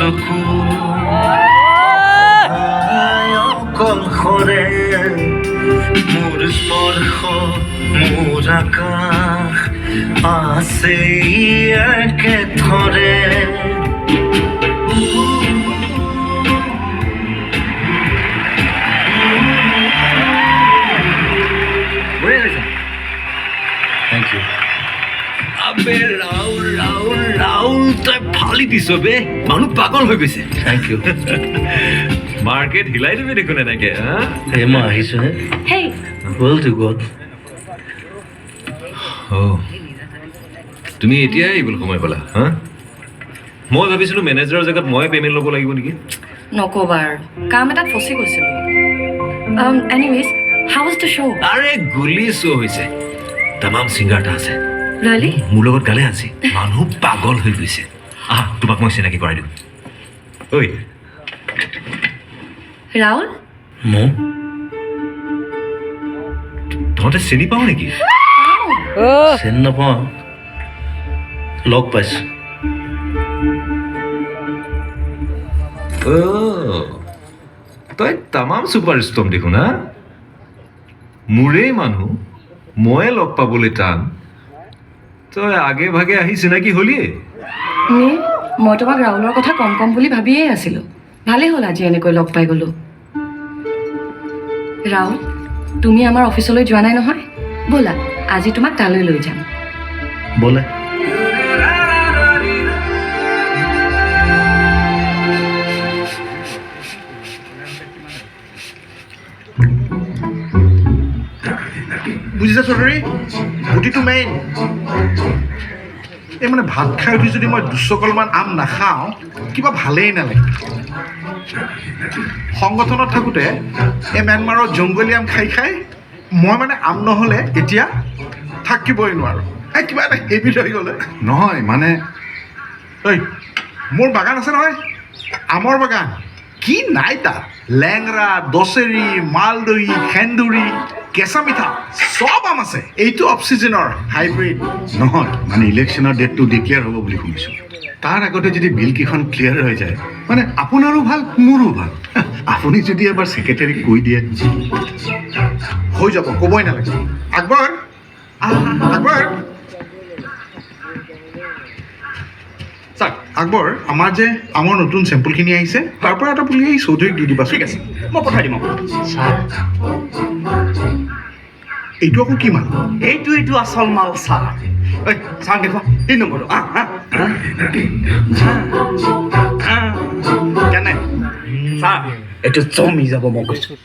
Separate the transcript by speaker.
Speaker 1: চকু অকলশৰে মোৰ স্পৰ্শ মোৰ আকাশ আছে একেথৰে
Speaker 2: Thank you.
Speaker 3: আবে ৰাহুল ৰাহুল ৰাহুল তই ফালি দিছ বে মানুহ পাগল হৈ গৈছে
Speaker 2: Thank you.
Speaker 3: মাৰ্কেট হিলাই দিবি দেখোন এনেকে হা
Speaker 2: এই মই আহিছোহে
Speaker 4: Hey,
Speaker 2: Well to God.
Speaker 3: তুমি এতিয়াই এইবোৰ সময় পালা হা মই ভাবিছিলো মেনেজাৰৰ জেগাত মই পেমেণ্ট ল'ব লাগিব নেকি
Speaker 4: নক'বা আৰু কাম এটাত ফচি গৈছিলোঁ anyways how was the show'
Speaker 3: আৰে গুলি শ্ব' হৈছে তামাম ছিংগাৰ এটা আছে
Speaker 4: ৰিয়েলি
Speaker 3: মোৰ লগত গালে আজি মানুহ পাগল হৈ গৈছে আহা তোমাক মই চিনাকি কৰাই দিওঁ ঐ
Speaker 4: ৰাহুল
Speaker 2: মোক
Speaker 3: তহঁতে চিনি পাওঁ নেকি
Speaker 2: চিনি নাপাওঁ লগ পাইছোঁ
Speaker 3: তই তামাম ছুপাৰ ষ্টম দেখোন হা মোৰেই মানুহ ময়ে লগ পাবলৈ টান তই আগে ভাগে আহি চিনাকি হলিয়ে
Speaker 4: মই তোমাক ৰাহুলৰ কথা কম কম বুলি ভাবিয়ে আছিলোঁ ভালেই হ'ল আজি এনেকৈ লগ পাই গ'লোঁ ৰাহুল তুমি আমাৰ অফিচলৈ যোৱা নাই নহয় ব'লা আজি তোমাক তালৈ লৈ যাম
Speaker 2: বলে
Speaker 5: বুজিছা চৌধুৰী গুটিটো মেইন এই মানে ভাত খাই উঠি যদি মই দুচকলমান আম নাখাওঁ কিবা ভালেই নালাগে সংগঠনত থাকোঁতে এই ম্যানমাৰৰ জংগলী আম খাই খাই মই মানে আম নহ'লে এতিয়া থাকিবই নোৱাৰোঁ এই কিবা এটা হেবিট হৈ গ'লে
Speaker 6: নহয় মানে
Speaker 5: ঐ মোৰ বাগান আছে নহয় আমৰ বাগান কি নাই তাত লেংৰা দচেৰি মালদৈ সেন্দুৰী কেঁচা মিঠা চব আম আছে এইটো অফ চিজনৰ হাইব্ৰিড
Speaker 6: নহয় মানে ইলেকশ্যনৰ ডেটটো ডিক্লেয়াৰ হ'ব বুলি শুনিছোঁ তাৰ আগতে যদি বিলকেইখন ক্লিয়াৰ হৈ যায় মানে আপোনাৰো ভাল মোৰো ভাল আপুনি যদি এবাৰ ছেক্ৰেটাৰীক কৈ দিয়ে
Speaker 5: হৈ যাব ক'বই নালাগে আকবৰ আকবৰ চাওক আকবৰ আমাৰ যে আমৰ নতুন চেম্পুলখিনি আহিছে তাৰ পৰা এটা পুলি এই চৌধুৰীক দি দিবা ঠিক আছে মই পঠাই দিম
Speaker 7: ছাৰ
Speaker 5: এইটো আকৌ কি মাল
Speaker 7: এইটো আচল মাল ছাৰ ঐ ছাৰ দেখুৱা এই নম্বৰটো কেনে ছাৰ এইটো জমি যাব মই কৈছোঁ